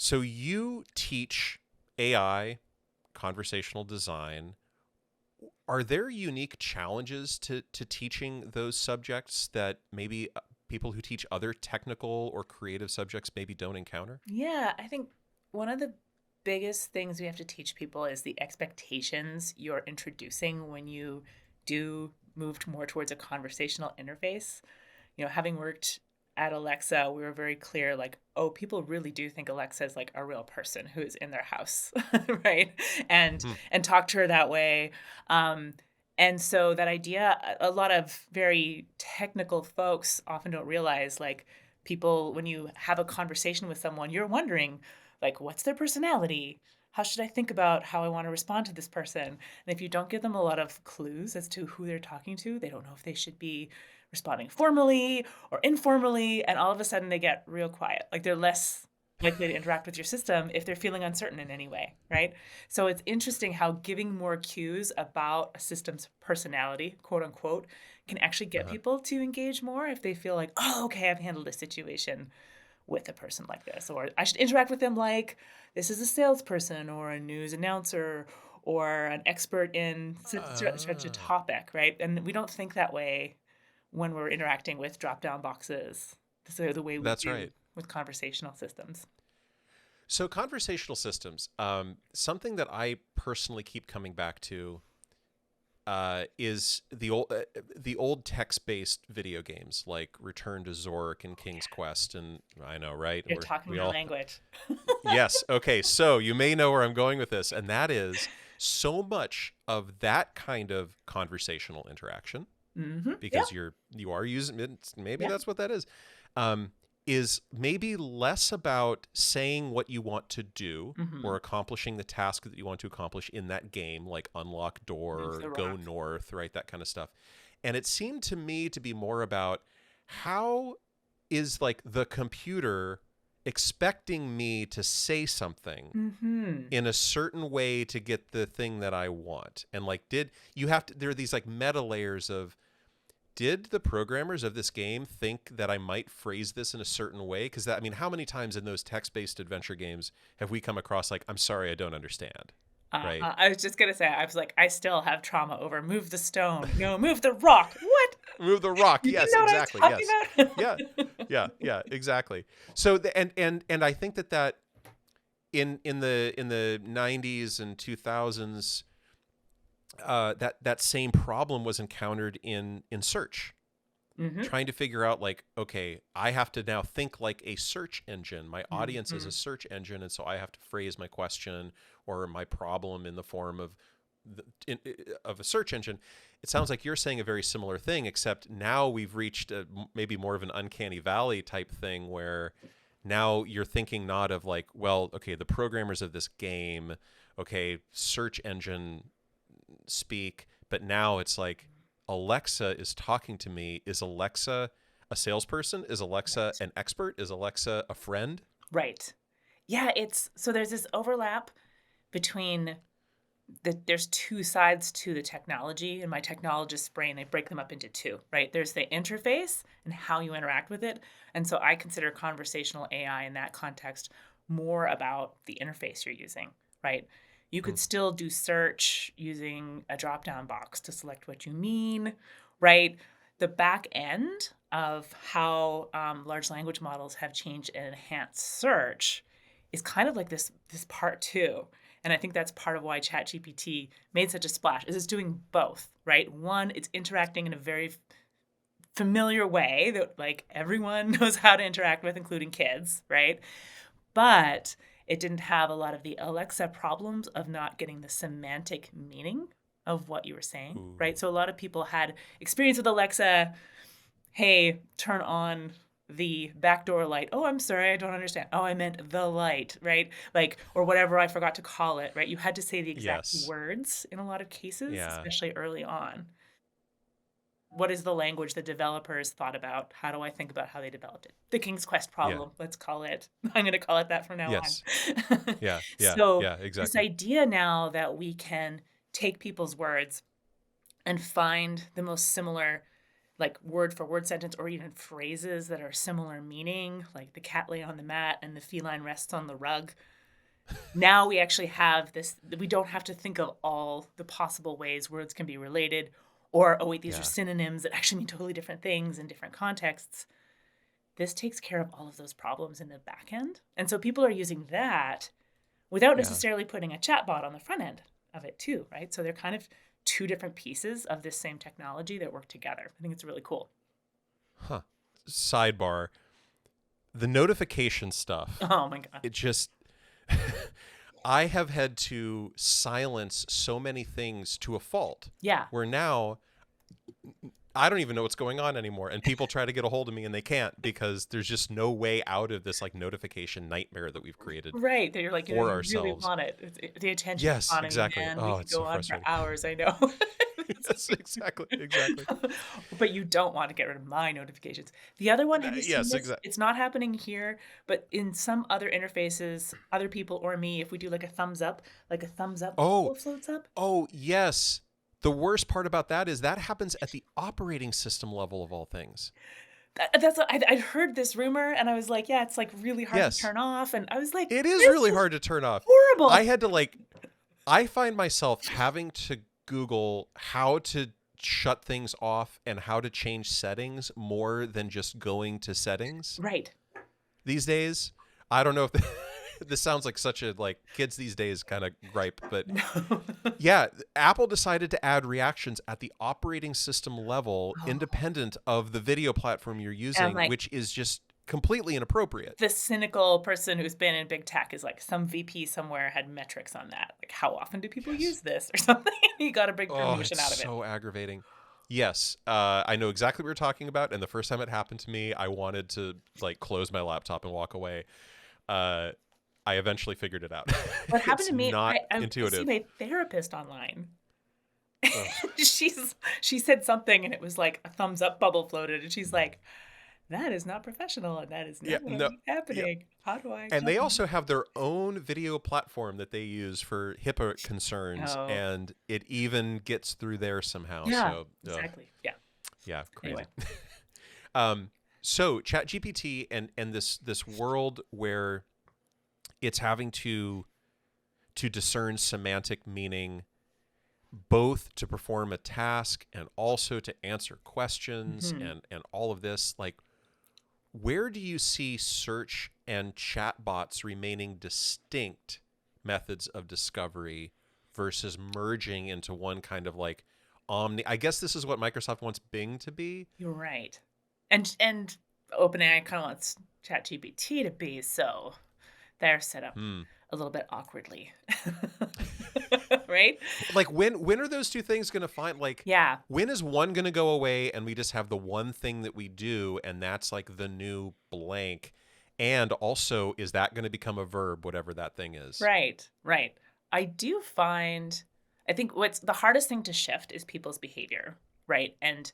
So you teach AI, conversational design. Are there unique challenges to teaching those subjects that maybe people who teach other technical or creative subjects maybe don't encounter? Yeah, I think one of the biggest things we have to teach people is the expectations you're introducing when you do move more towards a conversational interface. Having worked at Alexa, we were very clear like, oh, people really do think Alexa is like a real person who is in their house, right? And Hmm. and talk to her that way. Um, and so that idea, a lot of very technical folks often don't realize like people, when you have a conversation with someone, you're wondering like, what's their personality? How should I think about how I want to respond to this person? And if you don't give them a lot of clues as to who they're talking to, they don't know if they should be responding formally or informally, and all of a sudden they get real quiet. Like they're less likely to interact with your system if they're feeling uncertain in any way, right? So it's interesting how giving more cues about a system's personality, quote unquote, can actually get Uh-huh. people to engage more if they feel like, oh, okay, I've handled a situation with a person like this, or I should interact with them like this is a salesperson or a news announcer or an expert in such a Ah, topic, right? And we don't think that way when we're interacting with drop down boxes, the way we that's do right. with conversational systems. So conversational systems, something that I personally keep coming back to is the old text-based video games like Return to Zork and King's Quest, and I know, right? You're We're talking we my all language. yes. Okay, so you may know where I'm going with this, and that is so much of that kind of conversational interaction Yeah. because you are using it. Maybe Yeah. that's what that um, is maybe less about saying what you want to do or hmm accomplishing the task that you want to accomplish in that game, like unlock Move door, the go rock. north, right? That kind of stuff. And it seemed to me to be more about how is like the computer expecting me to say something hmm in a certain way to get the thing that I want. And like, did you have to, there are these like meta layers of, did the programmers of this game think that I might phrase this in a certain way? Because that, I mean, how many times in those text based adventure games have we come across like, I'm sorry, I don't understand, right? I was just gonna say, I was like, I still have trauma over move the stone. No, move the rock. What? Move the rock. You didn't Yes, know what I exactly. was Yes. talking Yeah. about? Yeah, exactly. So and I think that in the 90s and 2000s, that same problem was encountered in search, hmm trying to figure out like, okay, I have to now think like a search engine. My audience is a hmm search engine, and so I have to phrase my question or my problem in the form of of a search engine. It sounds like you're saying a very similar thing, except now we've reached maybe more of an uncanny valley type thing where now you're thinking not of like, well, okay, the programmers of this game, okay, search engine speak, but now it's like Alexa is talking to me. Is Alexa a salesperson? Is Alexa Right. an expert? Is Alexa a friend? Right. Yeah, it's so there's this overlap between there's two sides to the technology. In my technologist's brain, they break them up into two, right? There's the interface and how you interact with it. And so I consider conversational AI in that context more about the interface you're using, right? You Hmm. could still do search using a drop down box to select what you mean, right? The back end of how large language models have changed and enhanced search is kind of like this part two, and I think that's part of why ChatGPT made such a splash. Is it's doing both, right? One, it's interacting in a very familiar way that like everyone knows how to interact with, including kids, right? But it didn't have a lot of the Alexa problems of not getting the semantic meaning of what you were saying, right? Ooh. So a lot of people had experience with Alexa. Hey, turn on the backdoor light. Oh, I'm sorry, I don't understand. Oh, I meant the light, right? Like, or whatever I forgot to call it, right? You had to say the exact Yes. words in a lot of cases, Yeah. especially early on. What is the language the developers thought about? How do I think about how they developed it? The King's Quest Yeah. problem, let's call it. I'm going to call it that from now Yes. on. Yeah. Yeah. So, Yeah. this Exactly. idea now that we can take people's words and find the most similar like word for word sentence or even phrases that are similar meaning, like the cat lay on the mat and the feline rests on the rug. Now we actually have this, we don't have to think of all the possible ways words can be related, or, oh, wait, these are Yeah. synonyms that actually mean totally different things in different contexts. This takes care of all of those problems in the back end. And so people are using that without Yeah. necessarily putting a chatbot on the front end of it too, right? So they're kind of two different pieces of this same technology that work together. I think it's really cool. Huh. Sidebar. The notification stuff, Oh my God. it just I have had to silence so many things to a fault Yeah. where now I don't even know what's going on anymore. And people try to get a hold of me and they can't because there's just no way out of this like notification nightmare that we've created Right. That you're like, for you really ourselves. want it. The attention Yes, economy, exactly. man. We Oh, could it's go so on for frustrating. hours, I know. Yes, exactly. Exactly. But you don't want to get rid of my notifications. The other one, have you seen Yes, this? exactly. It's not happening here, but in some other interfaces, other people or me, if we do like a thumbs up Oh, bubble floats up. oh, yes. The worst part about that is that happens at the operating system level of all things. That's I'd heard this rumor and I was like, yeah, it's like really hard to Yes, turn off. And I was like, it is this really is hard to turn off. I horrible. had to like, I find myself having to Google how to shut things off and how to change settings more than just going to settings Right. these days. I don't know if this sounds like such a like kids these days kind of gripe, but No. yeah, Apple decided to add reactions at the operating system level Oh, independent of the video platform you're and I'm using, like, which is just completely inappropriate. the cynical person who's been in big tech is like, some VP somewhere had metrics on that. Like, how often do people Yes. use this or something? He got a big Oh, promotion it's out of it. so aggravating. Yes, I know exactly what you're talking about. And the first time it happened to me, I wanted to like close my laptop and walk away. Uh, I eventually figured it out. What happened It's to me, not I see intuitive. my therapist online. Ugh. She said something and it was like a thumbs up bubble floated and she's like, that is not professional and that is Yeah, not what I no, want yeah. happening. How do I And tell they them? also have their own video platform that they use for HIPAA concerns, Oh, and it even gets through there somehow. yeah, So, exactly. Yeah. yeah, Anyway. crazy. So ChatGPT and this world where it's having to discern semantic meaning, both to perform a task and also to answer questions Mhm. and all of this, like where do you see search and chatbots remaining distinct methods of discovery versus merging into one kind of like omni? I guess this is what Microsoft wants Bing to be. You're right. And OpenAI kind of wants ChatGPT to be, so they're set up Hmm. a little bit awkwardly. Right? Like when are those two things going to find like Yeah. when is one going to go away and we just have the one thing that we do and that's like the new blank? And also, is that going to become a verb, whatever that thing is? Right. Right. I do find, I think what's the hardest thing to shift is people's behavior, right? And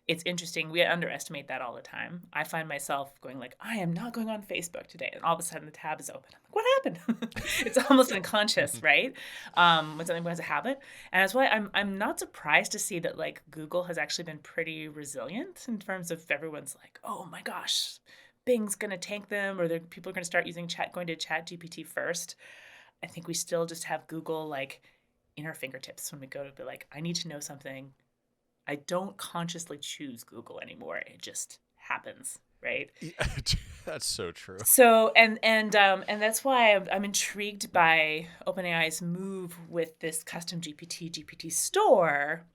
it's interesting. We underestimate that all the time. I find myself going like, I am not going on Facebook today. And all of a sudden the tab is open. I'm like, what happened? It's almost unconscious, right? When something becomes a habit. And that's why I'm not surprised to see that like Google has actually been pretty resilient in terms of everyone's like, oh my gosh, Bing's gonna tank them, or people are gonna start going to Chat GPT first. I think we still just have Google like in our fingertips when we go to be like, I need to know something. I don't consciously choose Google anymore. It just happens, right? Yeah, that's so true. So and that's why I'm intrigued by OpenAI's move with this custom GPT store.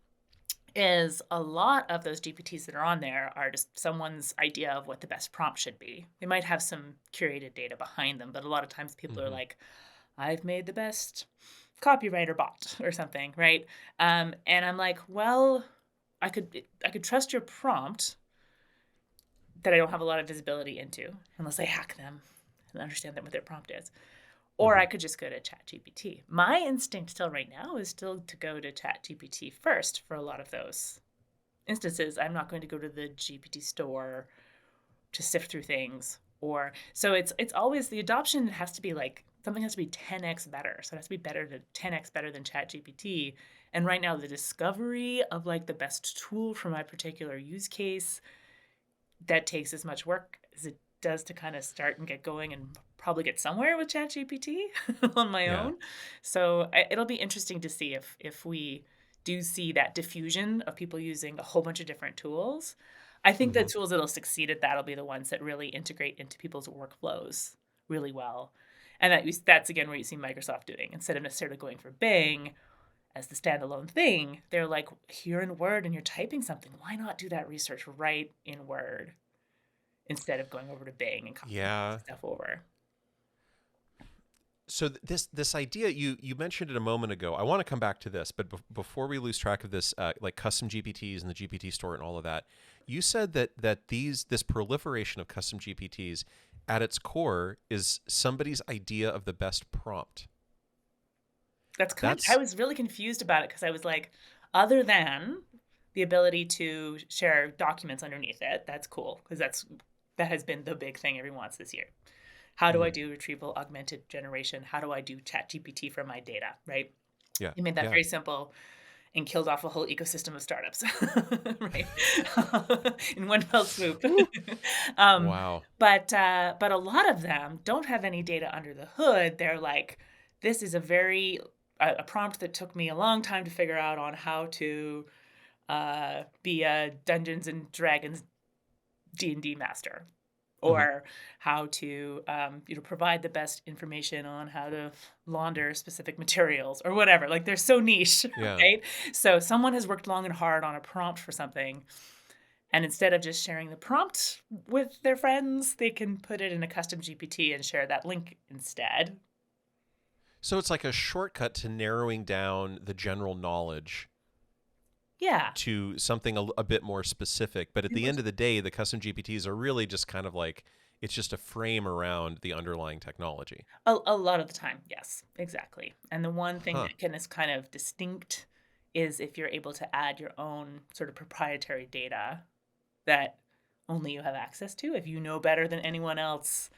Is a lot of those GPTs that are on there are just someone's idea of what the best prompt should be. They might have some curated data behind them, but a lot of times people are Hmm. like, I've made the best copywriter bot or something, right? And I'm like, well, I could trust your prompt that I don't have a lot of visibility into, unless I hack them and understand what their prompt is. Or I Hmm. could just go to ChatGPT. My instinct still right now is still to go to ChatGPT first for a lot of those instances. I'm not going to go to the GPT store to sift through things. Or so it's always the adoption has to be like something has to be 10x better. So it has to be better to 10x better than ChatGPT. And right now, the discovery of like the best tool for my particular use case, that takes as much work as it does to kind of start and get going and probably get somewhere with ChatGPT on my Yeah. own. So it'll be interesting to see if we do see that diffusion of people using a whole bunch of different tools. I think the Hmm. tools that'll succeed at that will be the ones that really integrate into people's workflows really well. And that's again where you see Microsoft doing. Instead of necessarily going for Bing as the standalone thing, they're like, you're in Word and you're typing something. Why not do that research right in Word instead of going over to Bing and copying Yeah. stuff over? So this idea you mentioned it a moment ago. I want to come back to this, but before we lose track of this, like custom GPTs and the GPT store and all of that, you said that this proliferation of custom GPTs at its core is somebody's idea of the best prompt. I That's was really confused about it because I was like, other than the ability to share documents underneath it, that's cool because that has been the big thing everyone wants this year. How do I mhm. do retrieval augmented generation? How do I do chat GPT for my data, right? Yeah, They made that yeah. very simple and killed off a whole ecosystem of startups, right? In one fell swoop. Woo. um, Wow. but a lot of them don't have any data under the hood. They're like, this is a prompt that took me a long time to figure out on how to be a Dungeons and Dragons D&D master, Hmm. or how to provide the best information on how to launder specific materials or whatever. Like they're so niche, Yeah. right? So someone has worked long and hard on a prompt for something, and instead of just sharing the prompt with their friends, they can put it in a custom GPT and share that link instead. So it's like a shortcut to narrowing down the general knowledge Yeah. to something a bit more specific. But at It the was end of the day, the custom GPTs are really just kind of like it's just a frame around the underlying technology. a lot of the time, yes, exactly. And the one thing Huh. that can is kind of distinct is if you're able to add your own sort of proprietary data that only you have access to. If you know better than anyone else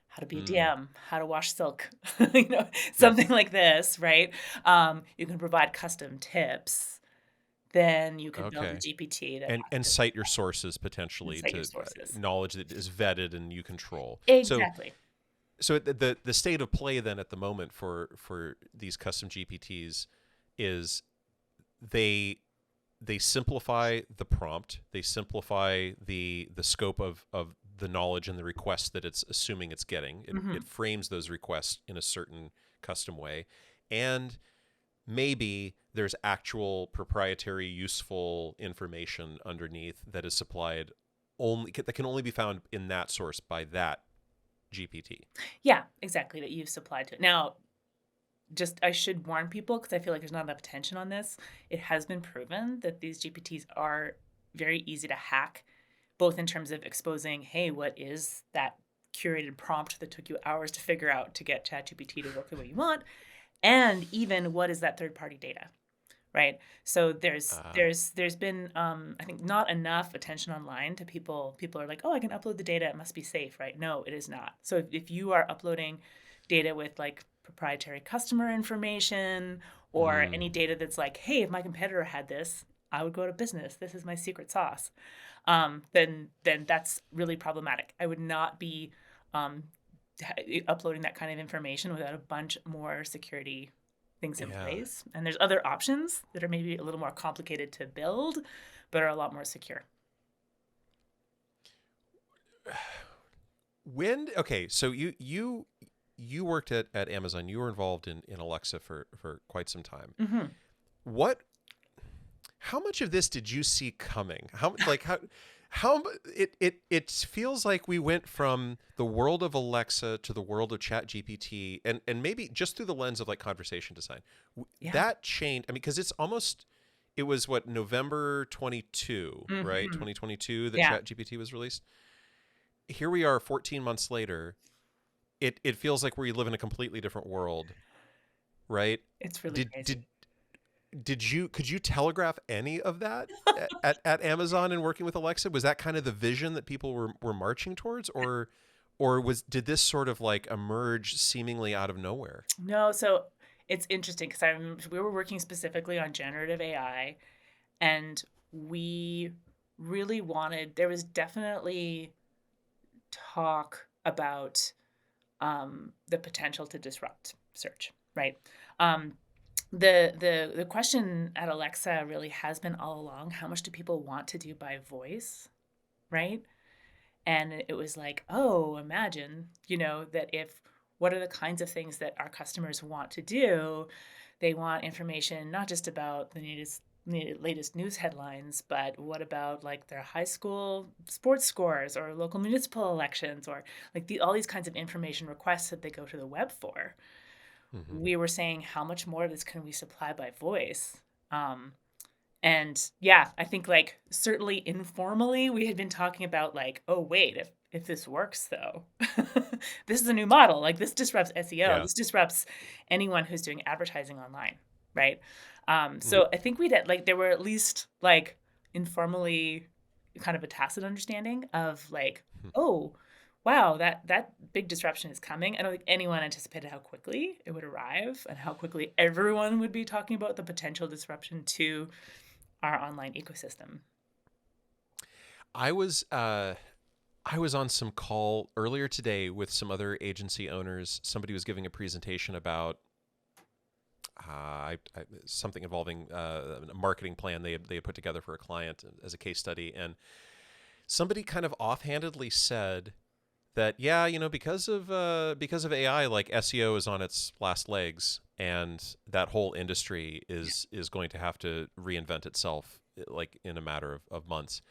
how to be a Mm. DM, how to wash silk, Yeah. something like this, right? You can provide custom tips. Then you can build a Okay. GPT that And has cite your sources to potentially cite your to sources. knowledge that is vetted and you control. So Exactly. the state of play then at the moment for these custom GPTs is they they simplify the prompt, they simplify the scope of the knowledge and the requests that it's assuming it's getting. It Hmm. frames those requests in a certain custom way, and maybe there's actual proprietary useful information underneath that is supplied only that can only be found in that source by that GPT. Yeah, exactly. That you've supplied to it. Now, just I should warn people because I feel like there's not enough attention on this. It has been proven that these GPTs are very easy to hack, both in terms of exposing, hey, what is that curated prompt that took you hours to figure out to get ChatGPT to work the way you want, and even what is that third party data, right? So Uh, there's been I think not enough attention online to people. People are like, oh, I can upload the data, it must be safe, right? No, it is not. So if you are uploading data with like proprietary customer information or mm, any data that's like, hey, if my competitor had this, I would go to business, this is my secret sauce, then that's really problematic. I would not be um, uploading that kind of information without a bunch more security things in yeah. place. And there's other options that are maybe a little more complicated to build, but are a lot more secure. When okay, so you worked at Amazon. You were involved in Alexa for quite some time. Hmm. What how much of this did you see coming? How it feels like we went from the world of Alexa to the world of Chat GPT, and maybe just through the lens of like conversation design. Yeah. That changed. I mean, because it was what, November 22, right? Hmm. 2022 that Yeah. Chat GPT was released. Here we are 14 months later. It feels like we live in a completely different world, right? It's really Did crazy. did could you telegraph any of that at Amazon and working with Alexa? Was that kind of the vision that people were marching towards, or did this sort of like emerge seemingly out of nowhere? No, so it's interesting because I remember we were working specifically on generative AI, and we really wanted, there was definitely talk about the potential to disrupt search, right? Um, the question at Alexa really has been all along, how much do people want to do by voice, right? And it was like, oh, imagine, that if what are the kinds of things that our customers want to do? They want information not just about the latest news headlines, but what about like their high school sports scores or local municipal elections or like all these kinds of information requests that they go to the web for. Hmm. We were saying, how much more of this can we supply by voice? Um, and yeah, I think like certainly informally we had been talking about like, oh wait, if this works though, this is a new model. Like this disrupts SEO. Yeah. This disrupts anyone who's doing advertising online, right? Hmm. So I think we did like there were at least like informally kind of a tacit understanding of like, oh wow, that big disruption is coming. I don't think anyone anticipated how quickly it would arrive and how quickly everyone would be talking about the potential disruption to our online ecosystem. I was uh, I was on some call earlier today with some other agency owners. Somebody was giving a presentation about something involving a marketing plan they had put together for a client as a case study, and somebody kind of offhandedly said that yeah, because of AI, like SEO is on its last legs, and that whole industry Yeah. is going to have to reinvent itself like in a matter of months.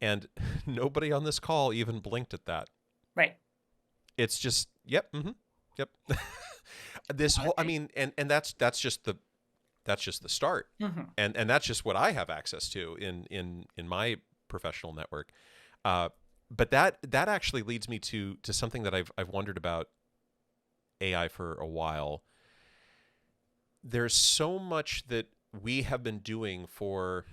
And nobody on this call even blinked at that. Right. It's just yep, yep. This I whole, I agree. mean, and that's just the start, Hmm. and that's just what I have access to in my professional network. Uh, but that actually leads me to something that I've wondered about AI for a while. There's so much that we have been doing for,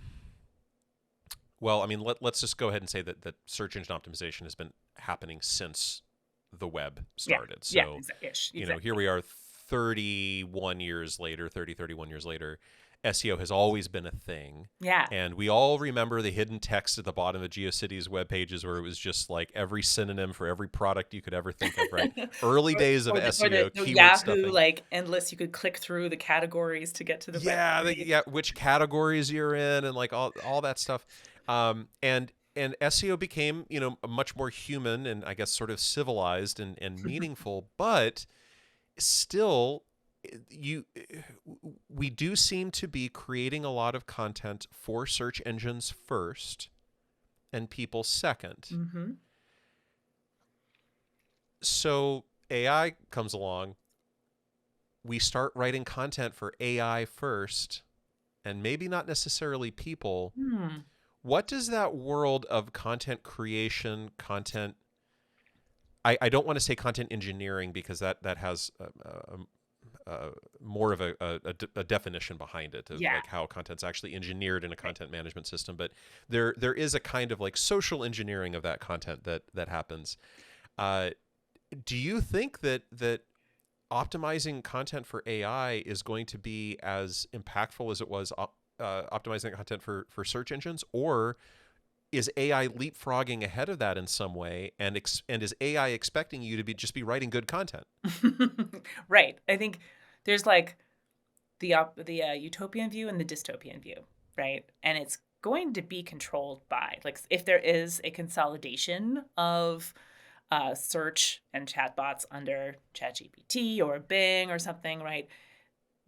well, I mean, let's just go ahead and say that search engine optimization has been happening since the web Yeah. started. Yeah. So, here Exactly. we are 31 years later, 31 years later. SEO has always been a thing. Yeah. And we all remember the hidden text at the bottom of GeoCities web pages where it was just like every synonym for every product you could ever think of, right? Early or days of or the SEO, keyword Yahoo stuffing. like endless. You could click through the categories to get to the web Yeah, page. yeah, which categories you're in and like all that stuff. And SEO became, much more human and I guess sort of civilized and meaningful, but still you we do seem to be creating a lot of content for search engines first and people second. Hmm. So AI comes along, we start writing content for AI first and maybe not necessarily people. Hmm. What does that world of content creation, I don't want to say content engineering because that has more of a definition behind it of Yeah. like how content's actually engineered in a content management system. But there is a kind of like social engineering of that content that happens. Uh, do you think that optimizing content for AI is going to be as impactful as it was optimizing content for search engines, or is AI leapfrogging ahead of that in some way, and is AI expecting you to be writing good content? Right. I think there's like the utopian view and the dystopian view, right? And it's going to be controlled by like if there is a consolidation of search and chatbots under ChatGPT or Bing or something, right?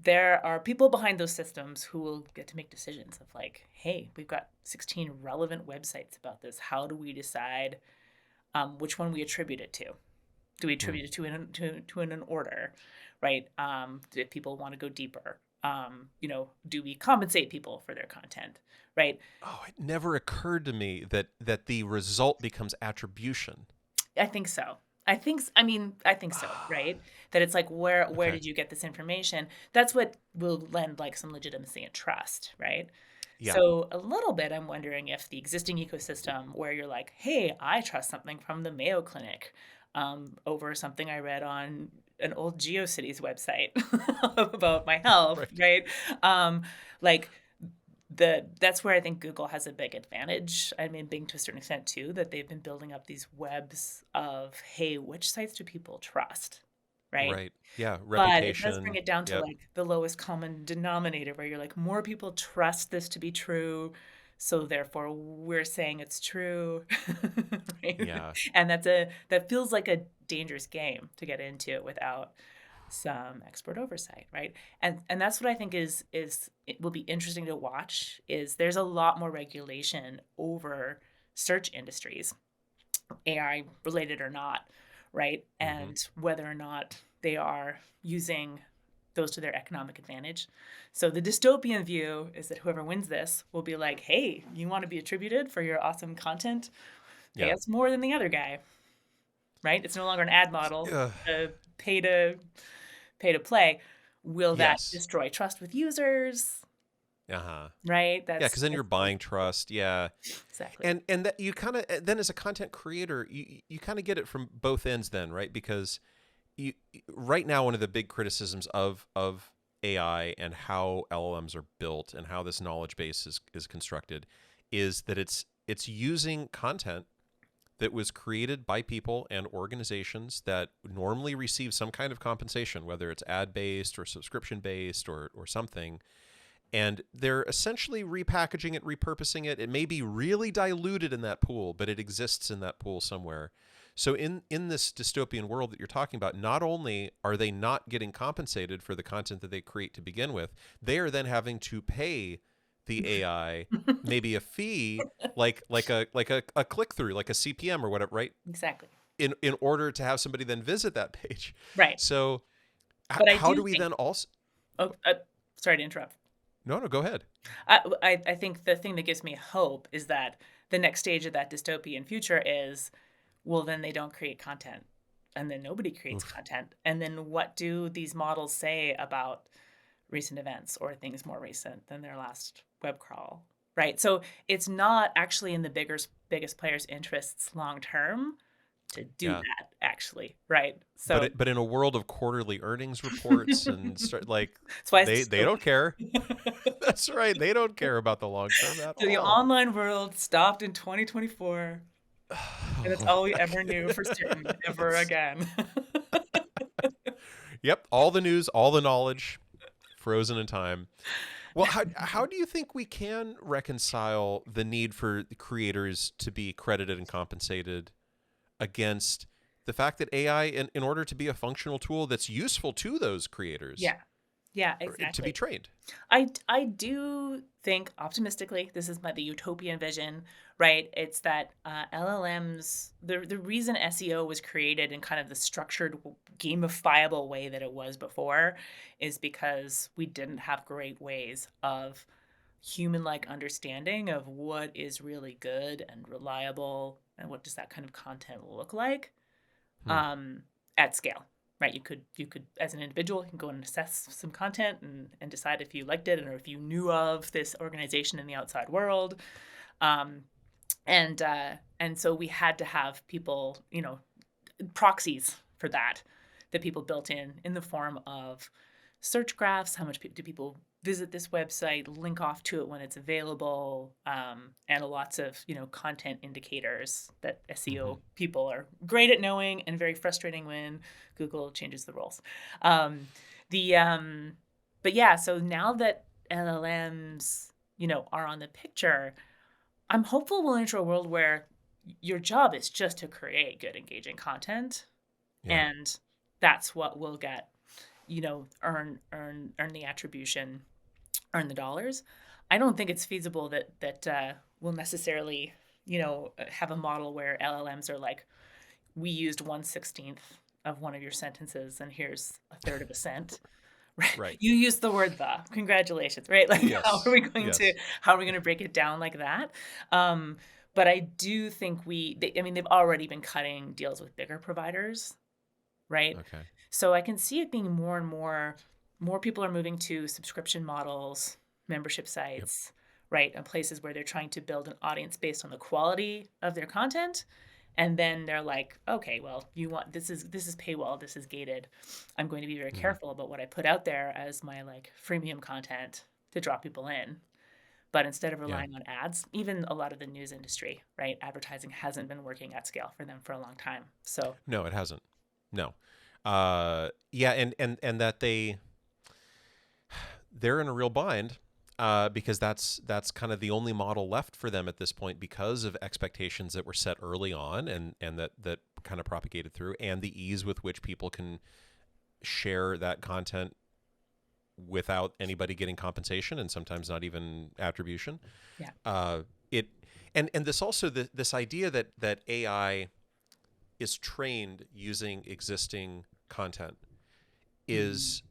There are people behind those systems who will get to make decisions of like, hey, we've got 16 relevant websites about this. How do we decide which one we attribute it to? Do we Hmm. attribute it to an order, right? Do people want to go deeper? Do we compensate people for their content, right? Oh, it never occurred to me that the result becomes attribution. I think so. I think so, right? That it's like where Okay. did you get this information? That's what will lend like some legitimacy and trust, right? Yeah. So a little bit I'm wondering if the existing ecosystem where you're like, "Hey, I trust something from the Mayo Clinic. over something I read on an old GeoCities website about my health, Right. right? Like that's where I think Google has a big advantage. I mean, Bing to a certain extent too, that they've been building up these webs of, hey, which sites do people trust, right? Right. Yeah. But it does bring Reputation. it down to Yep. like the lowest common denominator where you're like, more people trust this to be true. So therefore we're saying it's true. Right? Yeah. And that feels like a dangerous game to get into without some expert oversight, right? And that's what I think is it will be interesting to watch is there's a lot more regulation over search industries, AI related or not, right? Hmm. And whether or not they are using those to their economic advantage. So the dystopian view is that whoever wins this will be like, hey, you want to be attributed for your awesome content? Pay Yeah. us more than the other guy, right? It's no longer an ad model, Ugh. pay to pay to play. Will that Yes. destroy trust with users? Uh-huh. Right? Yeah, because then you're That's the buying trust. Yeah. exactly. And that you kind of then as a content creator, you kind of get it from both ends then, right? Because you right now one of the big criticisms of AI and how LLMs are built and how this knowledge base is constructed is that it's using content that was created by people and organizations that normally receive some kind of compensation, whether it's ad based or subscription based or something. And they're essentially repackaging it, repurposing it. It may be really diluted in that pool, but it exists in that pool somewhere. So in this dystopian world that you're talking about, not only are they not getting compensated for the content that they create to begin with, they are then having to pay the AI maybe a fee like a click through, like a CPM or whatever, right? Exactly. In order to have somebody then visit that page. Right. So But I how do do we think, then also oh, sorry to interrupt. no, go ahead. I think the thing that gives me hope is that the next stage of that dystopian future is, well, then they don't create content. And then nobody creates Oof. content. And then what do these models say about recent events or things more recent than their last web crawl? Right. So it's not actually in the biggest players' interests long term to do Yeah. that, actually. Right. But So but in a world of quarterly earnings reports and like that's why it's they don't care. dystopian. That's right. They don't care about the long term at So the all. online world stopped in 2024, and that's Oh all we my ever knew for certain ever goodness. again. Yep, all the news, all the knowledge frozen in time. Well, how do you think we can reconcile the need for the creators to be credited and compensated against the fact that AI, in order to be a functional tool that's useful to those creators, Yeah. Yeah, to be exactly. trained? I do think optimistically, this is the utopian vision, right? It's that LLMs, the reason SEO was created in kind of the structured, gamifiable way that it was before is because we didn't have great ways of human-like understanding of what is really good and reliable and what does that kind of content look like Hmm. um, at scale, right? You could as an individual, you can go and assess some content and decide if you liked it or if you knew of this organization in the outside world. Um, and so we had to have people, proxies for that people built in the form of search graphs. How much do people visit this website? Link off to it when it's available, and lots of content indicators that Mm-hmm. SEO people are great at knowing and very frustrating when Google changes the rules. Um, the but yeah, so now that LLMs are on the picture, I'm hopeful we'll enter a world where your job is just to create good, engaging content, Yeah. and that's what will get, earn the attribution, earn the dollars. I don't think it's feasible that we'll necessarily, have a model where LLMs are like, we used 1/16 of one of your sentences, and here's a third of a cent. Right. Right. You used the word the. Congratulations. Right. Like Yes. Yes. how are we going to break it down like that? But I do think I mean, they've already been cutting deals with bigger providers, right? Okay. So I can see it being more and more people are moving to subscription models, membership Yep. sites, right? And places where they're trying to build an audience based on the quality of their content And then they're like, okay, well, you want this is paywall, this is gated. I'm going to be very Hmm. careful about what I put out there as my like freemium content to draw people in. But instead of Yeah. relying on ads, even a lot of the news industry, right? Advertising hasn't been working at scale for them for a long time. So, No, it hasn't. No. Yeah, and that they're in a real bind because that's kind of the only model left for them at this point because of expectations that were set early on and that kind of propagated through and the ease with which people can share that content without anybody getting compensation and sometimes not even attribution. yeah. It and this also this idea that AI is trained using existing content Mm. is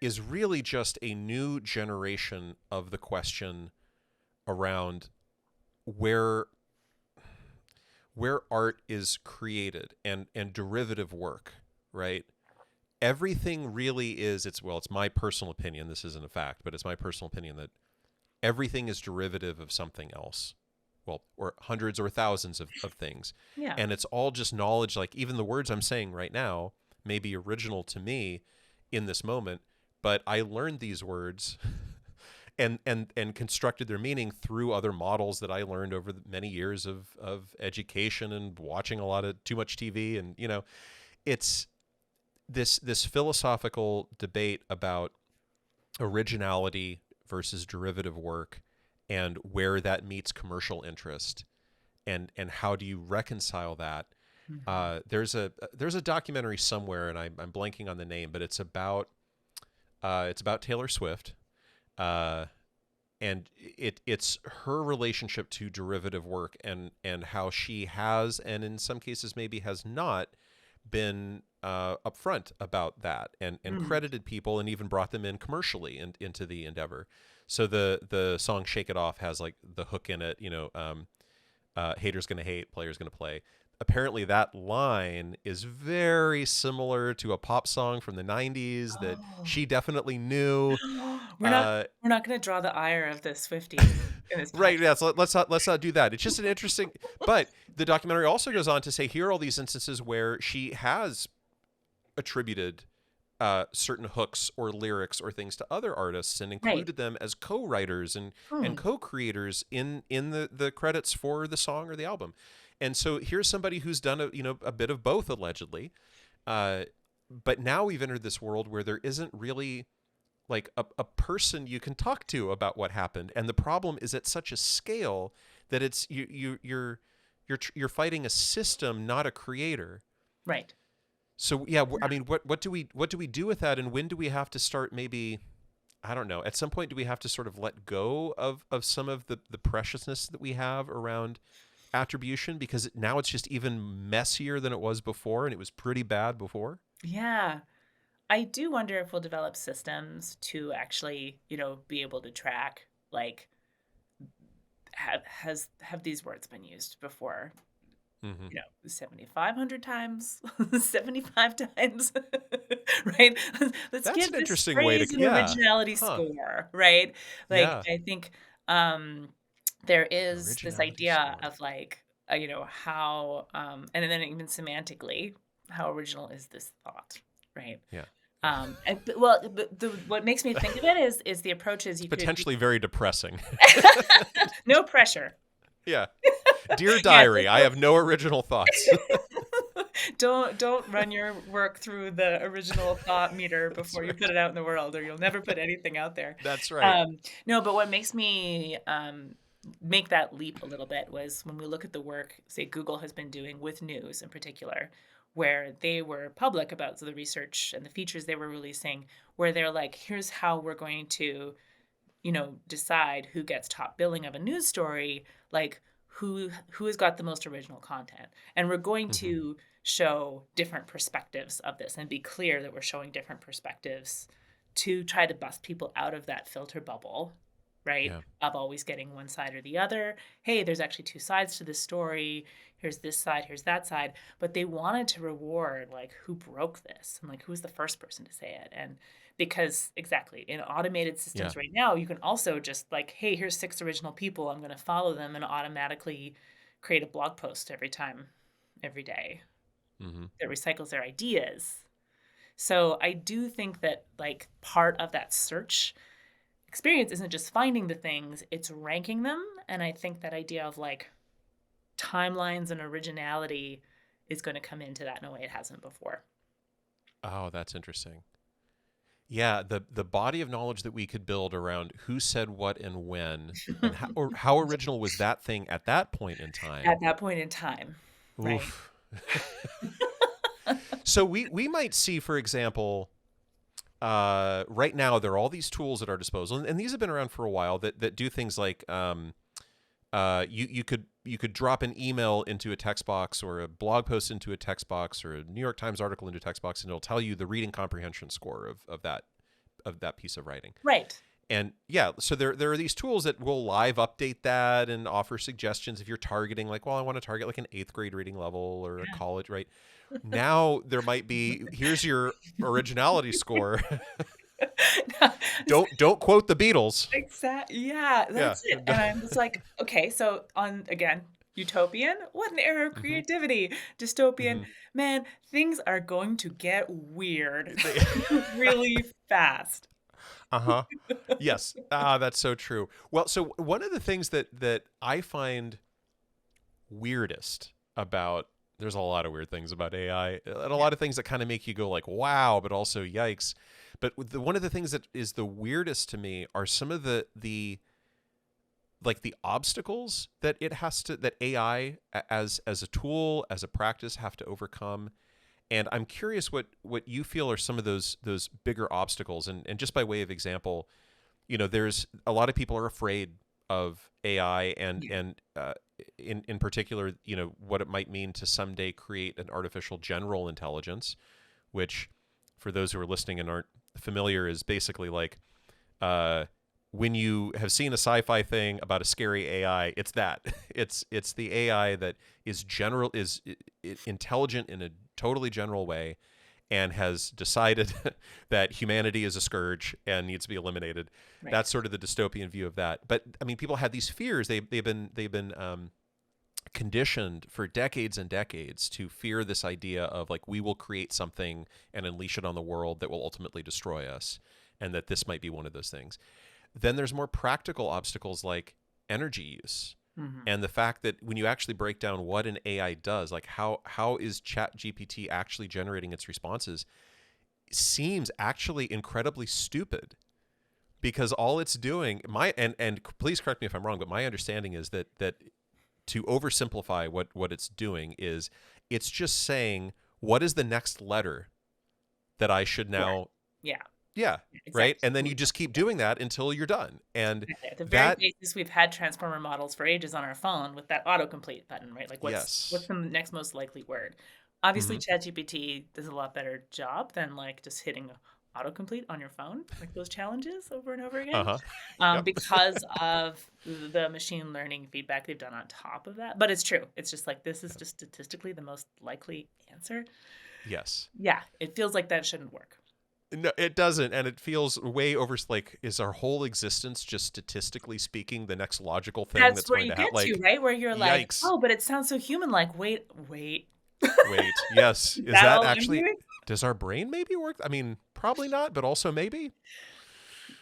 is really just a new generation of the question around where art is created and derivative work, right? Everything really is it's my personal opinion, this isn't a fact, but it's my personal opinion that everything is derivative of something else. Well, or hundreds or thousands of things. Yeah. And it's all just knowledge, like even the words I'm saying right now may be original to me in this moment, but I learned these words and constructed their meaning through other models that I learned over the many years of education and watching a lot of too much TV. And it's this philosophical debate about originality versus derivative work and where that meets commercial interest and how do you reconcile that. Hmm. There's a documentary somewhere and I'm blanking on the name, but it's about Taylor Swift, uh, and it's her relationship to derivative work and how she has and in some cases maybe has not been upfront about that and Mm. credited people and even brought them in commercially into the endeavor. So the song "Shake It Off" has like the hook in it, haters gonna hate, players gonna play. Apparently, that line is very similar to a pop song from the '90s that Oh. she definitely knew. We're not Uh, we're not going to draw the ire of the Swifties in this right? podcast. Yeah. So let's not do that. It's just an interesting. But the documentary also goes on to say here are all these instances where she has attributed certain hooks or lyrics or things to other artists and Right. included them as co-writers and Hmm. co-creators in the credits for the song or the album. And so here's somebody who's done a bit of both allegedly. Uh, but now we've entered this world where there isn't really like a person you can talk to about what happened, and the problem is at such a scale that it's you're fighting a system, not a creator. Right. So yeah, I mean, what do we do with that, and when do we have to start? Maybe I don't know. At some point, do we have to sort of let go of some of the preciousness that we have around attribution because now it's just even messier than it was before, and it was pretty bad before. Yeah. I do wonder if we'll develop systems to actually, be able to track like have these words been used before, Hmm. 7,500 times, 75 times, right? Let's That's give an this interesting way to, phrase an yeah, originality huh, score, right? Like, yeah, I think there an is this originality idea score. of like, how, and then even semantically, how original is this thought, right? Yeah. But what makes me think of it is the approaches It's you potentially very depressing. no pressure. Yeah. Dear Yeah, diary, I have no original thoughts. don't run your work through the original thought meter That's before you put right. it out in the world, or you'll never put anything out there. That's right. No, but what makes me make that leap a little bit was when we look at the work, say Google has been doing with news in particular, where they were public about the research and the features they were releasing, where they're like, here's how we're going to decide who gets top billing of a news story, like who has got the most original content. And we're going Hmm. to show different perspectives of this and be clear that we're showing different perspectives to try to bust people out of that filter bubble, right? Yeah. Of always getting one side or the other. Hey, there's actually two sides to this story. Here's this side, here's that side. But they wanted to reward like who broke this and like who was the first person to say it. And because exactly in automated Yeah. systems right now, you can also just like, hey, here's six original people. I'm going to follow them and automatically create a blog post every time. every day Mm-hmm. that recycles their ideas. So I do think that like part of that search experience isn't just finding the things, it's ranking them. And I think that idea of like timelines and originality is going to come into that in a way it hasn't before. Oh, that's interesting. Yeah, the body of knowledge that we could build around who said what and when, and how original was that thing at that point in time. At that point in time, right? Oof. So we might see, for example, right now there are all these tools at our disposal, and these have been around for a while that do things like you could drop an email into a text box or a blog post into a text box or a New York Times article into a text box, and it'll tell you the reading comprehension score of that piece of writing. Right. And yeah, so there are these tools that will live update that and offer suggestions if you're targeting like, well, I want to target like an 8th grade reading level or a college, right? Now there might be, here's your originality score. Don't quote the Beatles. Exactly. Yeah, Yeah. that's it. And I'm just like, okay, so on again, utopian, what an era of Hmm. creativity. Dystopian, Hmm. man, things are going to get weird They, really fast. uh-huh. Yes. Ah, that's so true. Well, so one of the things that I find weirdest about, there's a lot of weird things about AI and a Yeah. lot of things that kind of make you go like, wow, but also yikes. But one of the things that is the weirdest to me are some of the like the obstacles that AI as a tool, as a practice have to overcome. And I'm curious what you feel are some of those bigger obstacles. And just by way of example, there's a lot of people are afraid of AI Yeah. and in particular, what it might mean to someday create an artificial general intelligence, which for those who are listening and aren't familiar is basically like uh, when you have seen a sci-fi thing about a scary AI, it's that. It's the AI that is intelligent in a totally general way and has decided that humanity is a scourge and needs to be eliminated. Right. That's sort of the dystopian view of that. But I mean, people had these fears. They've been conditioned for decades and decades to fear this idea of like we will create something and unleash it on the world that will ultimately destroy us, and that this might be one of those things. Then there's more practical obstacles like energy use Hmm. and the fact that when you actually break down what an AI does, like how is Chat GPT actually generating its responses, seems actually incredibly stupid because all it's doing and please correct me if I'm wrong, but my understanding is that to oversimplify what it's doing is it's just saying what is the next letter that I should Yeah. now, Yeah. yeah, right, Exactly. and then you just keep doing that until you're done. And Exactly. At the very that, basis, we've had transformer models for ages on our phone with that autocomplete button, right? Like, what's yes. the next most likely word? Obviously, Hmm. ChatGPT does a lot better job than like just hitting autocomplete on your phone, like those challenges over and over again, Uh-huh. Yep. because of the machine learning feedback they've done on top of that. But it's true. It's just like this is just statistically the most likely answer. Yes. Yeah, it feels like that shouldn't work. No, it doesn't, and it feels way over. Like, is our whole existence just statistically speaking the next logical thing That's that's where going you to happen? get to, Like, right? Where you're like, yikes! oh, but it sounds so human-like. Wait. Wait, yes, Is is that that all I'm actually? doing? Does our brain maybe work? I mean, probably not, but also maybe.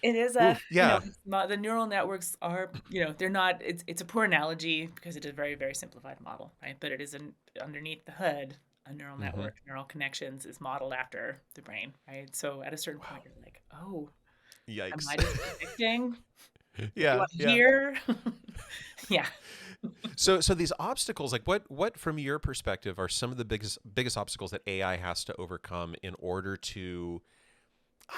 It is Oof, yeah, it's not, the neural networks are, they're not, it's a poor analogy because it is a very, very simplified model, right? But it is underneath the hood, a neural hmm, network, neural connections is modeled after the brain, right? So at a certain point, wow, you're like, oh, am yikes! I just predicting Yeah, what yeah. here? Yeah. So these obstacles, like what from your perspective are some of the biggest obstacles that AI has to overcome in order to,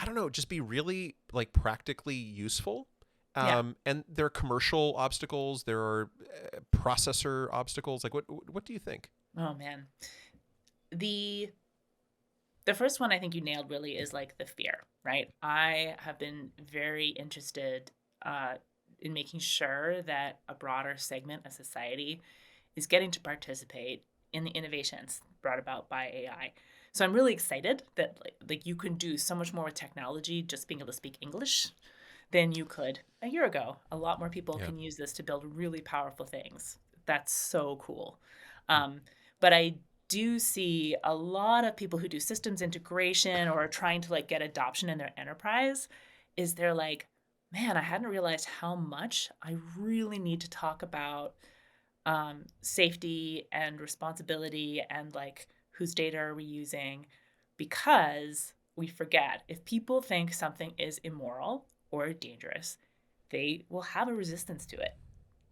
I don't know, just be really like practically useful. Yeah. And there are commercial obstacles. There are processor obstacles. Like what do you think? Oh man. The the first one I think you nailed really is like the fear, right? I have been very interested uh, in making sure that a broader segment of society is getting to participate in the innovations brought about by AI. So I'm really excited that like you can do so much more with technology just being able to speak English than you could a year ago. A lot more people Yeah. can use this to build really powerful things. That's so cool. Um, but I do see a lot of people who do systems integration or are trying to like get adoption in their enterprise is they're like, man, I hadn't realized how much I really need to talk about safety and responsibility and like whose data are we using, because we forget if people think something is immoral or dangerous, they will have a resistance to it,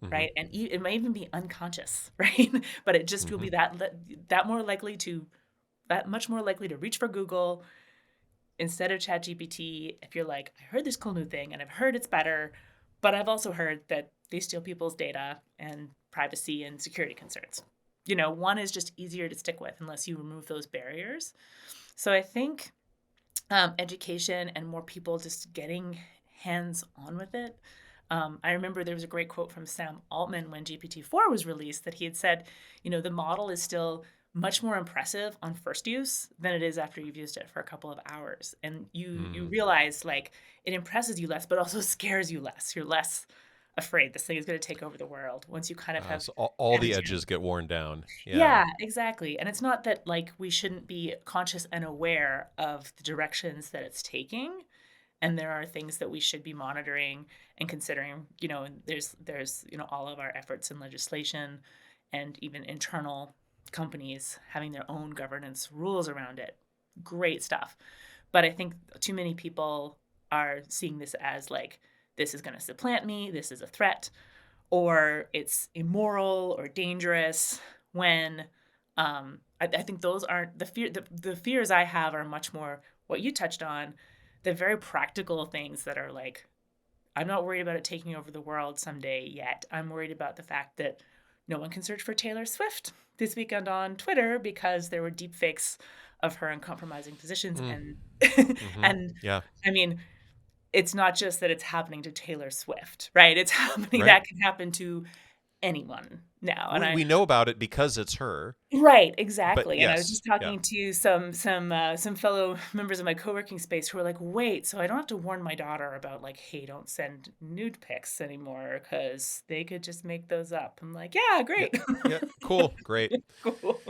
Mm-hmm. right? And it might even be unconscious, right? But it just will Mm-hmm. be that more likely to that much more likely to reach for Google instead of ChatGPT. If you're like, I heard this cool new thing and I've heard it's better, but I've also heard that they steal people's data and privacy and security concerns. One is just easier to stick with unless you remove those barriers. So I think education and more people just getting hands on with it. I remember there was a great quote from Sam Altman when GPT-4 was released that he had said, the model is still much more impressive on first use than it is after you've used it for a couple of hours. And you Mm. realize like it impresses you less, but also scares you less. You're less afraid this thing is going to take over the world once you kind of have So all the evidence. edges get worn down. Yeah. Yeah, exactly. And it's not that like we shouldn't be conscious and aware of the directions that it's taking. And there are things that we should be monitoring and considering, and there's, all of our efforts in legislation and even internal companies having their own governance rules around it. Great stuff. But I think too many people are seeing this as like, this is going to supplant me, this is a threat, or it's immoral or dangerous, when I think those aren't the fears I have are much more what you touched on, the very practical things that are like, I'm not worried about it taking over the world someday yet. I'm worried about the fact that no one can search for Taylor Swift this weekend on Twitter because there were deep fakes of her in compromising positions. Mm. And Mm-hmm. and Yeah. I mean, it's not just that it's happening to Taylor Swift, right? It's happening, Right. that can happen to anyone now. And We know about it because it's her. right, But exactly. And I was yes. just Yeah. talking to some fellow members of my co-working space who were like, "Wait, so I don't have to warn my daughter about like, hey, don't send nude pics anymore because they could just make those up." I'm like, "Yeah, Yeah. great." Yeah. Cool. Great. Cool.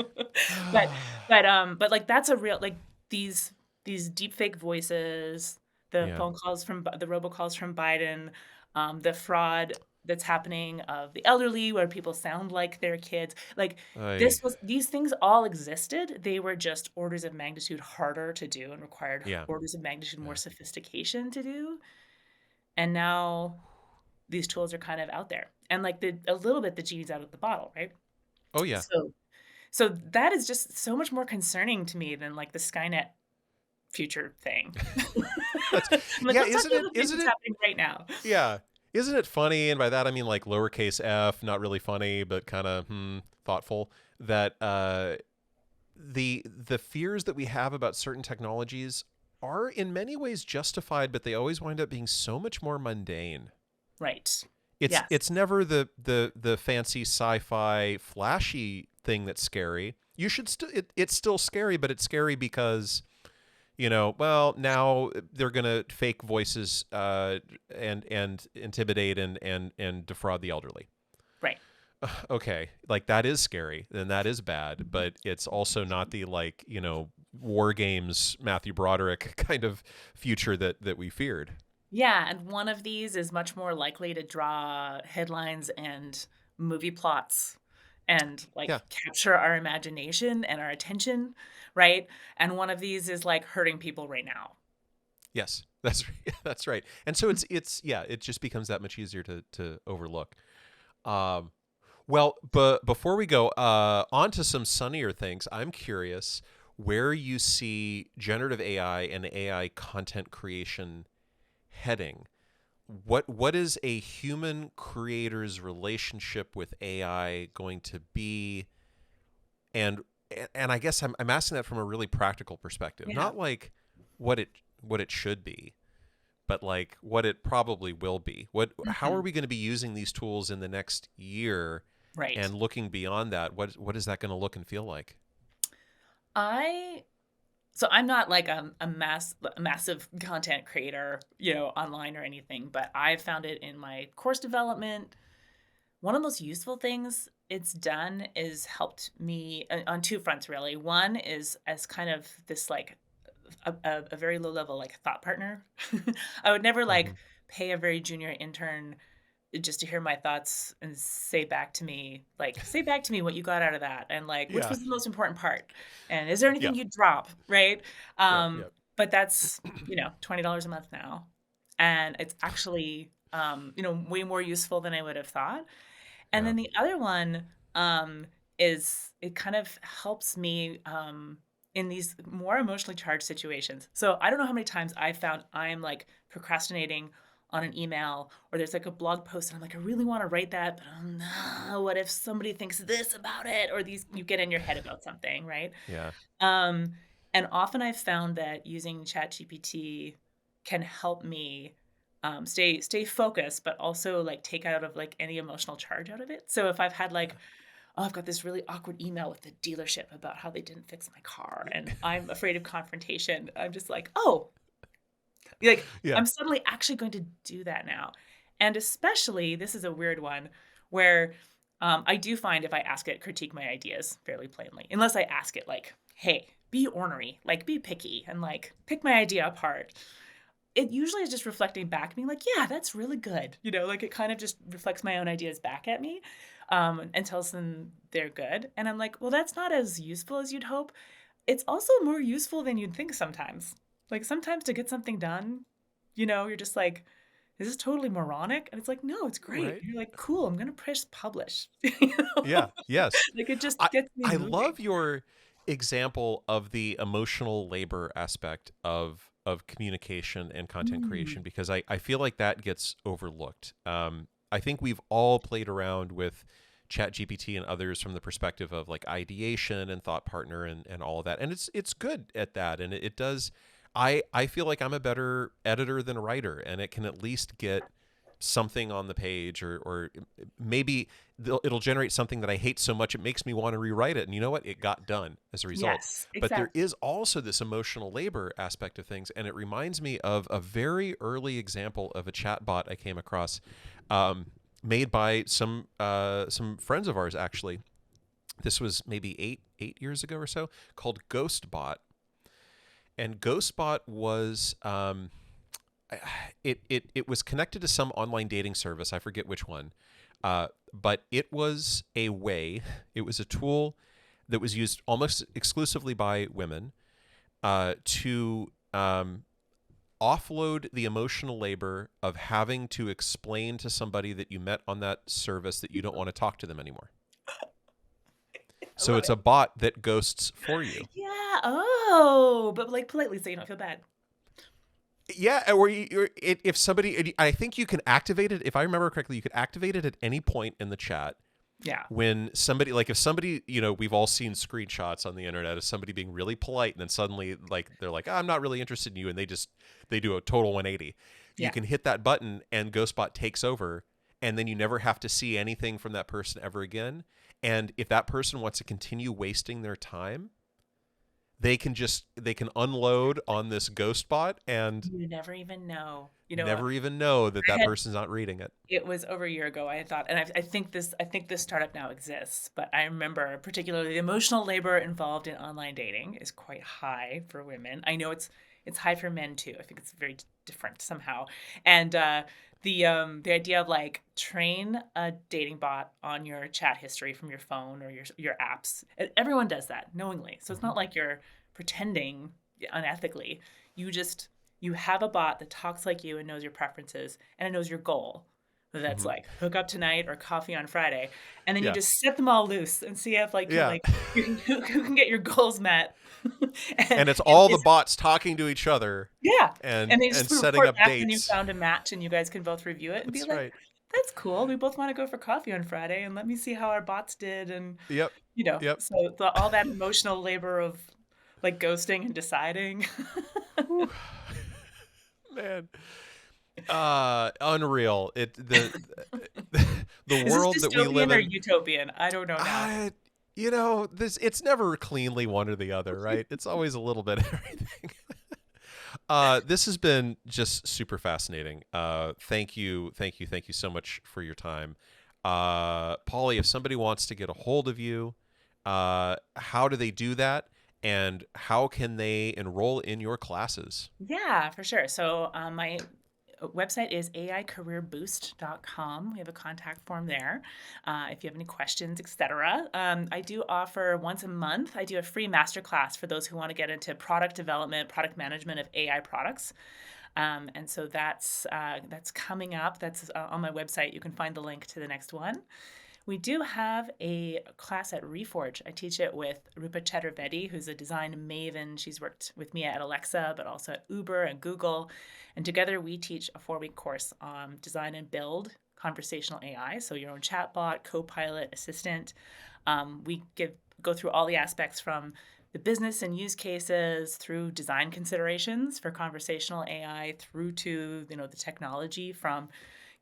But but like that's a real like these deep fake voices, the Yeah. phone calls the robocalls from Biden, the fraud that's happening of the elderly where people sound like their kids. Like I. these things all existed. They were just orders of magnitude harder to do and required Yeah. orders of magnitude more Yeah. sophistication to do. And now these tools are kind of out there. And like a little bit the genie's out of the bottle, right? Oh yeah. So so that is just so much more concerning to me than like the Skynet future thing. That's I'm like, yeah. let's talk Isn't about it? the things Isn't that's it? happening right now. Yeah. Isn't it funny? And by that I mean like lowercase f, not really funny, but kind of thoughtful. That the fears that we have about certain technologies are in many ways justified, but they always wind up being so much more mundane. Right. It's Yes. it's never the fancy sci-fi flashy thing that's scary. You should still it's still scary, but it's scary because well, now they're gonna fake voices and intimidate and defraud the elderly. Right. Okay, like that is scary and that is bad, but it's also not the war games Matthew Broderick kind of future that we feared. Yeah, and one of these is much more likely to draw headlines and movie plots and like Yeah. capture our imagination and our attention, right? And one of these is like hurting people right now. Yes. That's that's right. And so it's yeah, it just becomes that much easier to overlook. Um well, but before we go on to some sunnier things, I'm curious where you see generative AI and AI content creation heading. What is a human creator's relationship with AI going to be? And and I guess I'm asking that from a really practical perspective, Yeah. not like what it should be, but like what it probably will be. How are Mhm. we going to be using these tools in the next year, Right. and looking beyond that? What is that going to look and feel like? I so I'm not like a massive content creator, online or anything, but I've found it in my course development. One of the most useful things it's done is helped me on two fronts, really. One is as kind of this like a very low level like thought partner. I would never Hmm. like pay a very junior intern just to hear my thoughts and say back to me, like, say back to me what you got out of that, and like, which Yeah. was the most important part, and is there Yeah. anything you'd drop, right? Yeah. Yeah. But that's $20 a month now, and it's actually way more useful than I would have thought. And Yeah. then the other one is it kind of helps me in these more emotionally charged situations. So I don't know how many times I found I'm like procrastinating on an email or there's like a blog post and I'm like, I really want to write that, but oh no, what if somebody thinks this about it? Or these you get in your head about something, right? Yeah. Um, and often I've found that using ChatGPT can help me stay focused, but also like take out of like any emotional charge out of it. So if I've had like, oh, I've got this really awkward email with the dealership about how they didn't fix my car, and I'm afraid of confrontation, I'm just like, oh, like Yeah. I'm suddenly actually going to do that now. And especially, this is a weird one where I do find if I ask it, critique my ideas fairly plainly, unless I ask it like, hey, be ornery, like be picky and like pick my idea apart. It usually is just reflecting back at me like, yeah, that's really good. Like it kind of just reflects my own ideas back at me and tells them they're good. And I'm like, well, that's not as useful as you'd hope. It's also more useful than you'd think sometimes. Like sometimes to get something done, you're just like, is this totally moronic? And it's like, no, it's great. Right. You're like, cool, I'm gonna press publish. Yeah. Yes. Like it just I gets me I moving. love your example of the emotional labor aspect of communication and content Mm. creation because I feel like that gets overlooked. I think we've all played around with ChatGPT and others from the perspective of like ideation and thought partner and all of that. And it's good at that. And it does I feel like I'm a better editor than a writer and it can at least get something on the page or maybe it'll generate something that I hate so much it makes me want to rewrite it. And you know what? It got done as a result. Yes, But there exactly. is also this emotional labor aspect of things. And it reminds me of a very early example of a chatbot I came across made by some friends of ours, actually. This was maybe eight years ago or so, called Ghostbot. And Ghostbot was it was connected to some online dating service. I forget which one, but it was a way. It was a tool that was used almost exclusively by women to offload the emotional labor of having to explain to somebody that you met on that service that you don't want to talk to them anymore. I So love it's a it. bot that ghosts for you. Yeah. Oh, but like politely so you don't feel bad. Yeah, or if somebody, I think you can activate it. If I remember correctly, you could activate it at any point in the chat Yeah. when somebody, like if somebody, we've all seen screenshots on the internet of somebody being really polite and then suddenly like they're like, I'm not really interested in you, and they do a total 180. You Yeah. can hit that button and Ghostbot takes over, and then you never have to see anything from that person ever again. And if that person wants to continue wasting their time, they can unload on this ghost bot and You never even know. never even know that I that had person's not reading it. it was over a year ago I had thought, and I think this startup now exists, but I remember particularly the emotional labor involved in online dating is quite high for women. I know it's high for men too. I think it's very different somehow. And the idea of like train a dating bot on your chat history from your phone or your apps. Everyone does that knowingly. So it's Hmm. not like you're pretending unethically. You have a bot that talks like you and knows your preferences and it knows your goal. Whether that's Hmm. like hook up tonight or coffee on Friday. And then you Yeah, just set them all loose and see if like yeah. who can get your goals met. and And it's all the is bots talking to each other yeah. and And they and just setting report up back when you dates. found a match and you guys can both review it and be That's like, right. that's cool. We both want to go for coffee on Friday and let me see how our bots did. And, Yep. Yep. so all that emotional labor of like ghosting and deciding. Whew. Man, unreal. The Is this world that we live dystopian or in. utopian? I don't know now. Uh, this it's never cleanly one or the other, right? It's always a little bit of everything. This has been just super fascinating. Thank you so much for your time. Polly, if somebody wants to get a hold of you, how do they do that? And how can they enroll in your classes? Yeah, for sure. So my website is aicareerboost.com. We have a contact form there if you have any questions, etc. I do offer once a month, I do a free masterclass for those who want to get into product development, product management of AI products. And so that's coming up. That's on my website. You can find the link to the next one. We do have a class at Reforge. I teach it with Rupa Chaturvedi, who's a design maven. She's worked with me at Alexa, but also at Uber and Google. And together we teach a 4-week course on design and build conversational AI. So your own chatbot, co-pilot, assistant. We go through all the aspects from the business and use cases through design considerations for conversational AI through to the technology from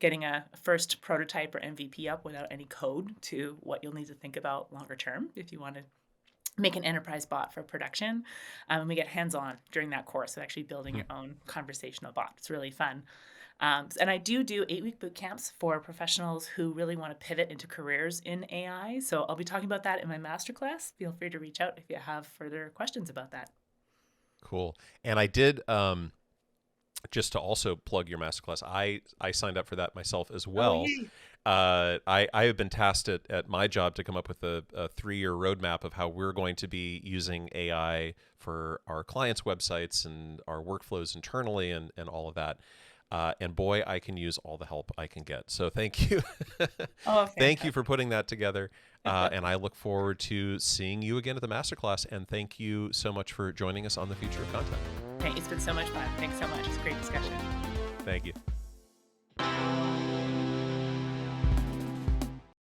getting a first prototype or MVP up without any code to what you'll need to think about longer term if you want to make an enterprise bot for production. And we get hands-on during that course of actually building your own conversational bot. It's really fun. And I do 8-week boot camps for professionals who really want to pivot into careers in AI. So I'll be talking about that in my masterclass. Feel free to reach out if you have further questions about that. Cool. And I did, just to also plug your masterclass, I signed up for that myself as well. I have been tasked at my job to come up with a 3-year roadmap of how we're going to be using AI for our clients' websites and our workflows internally and all of that. And boy, I can use all the help I can get. So thank you. Thank you for putting that together. And I look forward to seeing you again at the masterclass. And thank you so much for joining us on the Future of Content. It's been so much fun. Thanks so much. It's a great discussion. Thank you.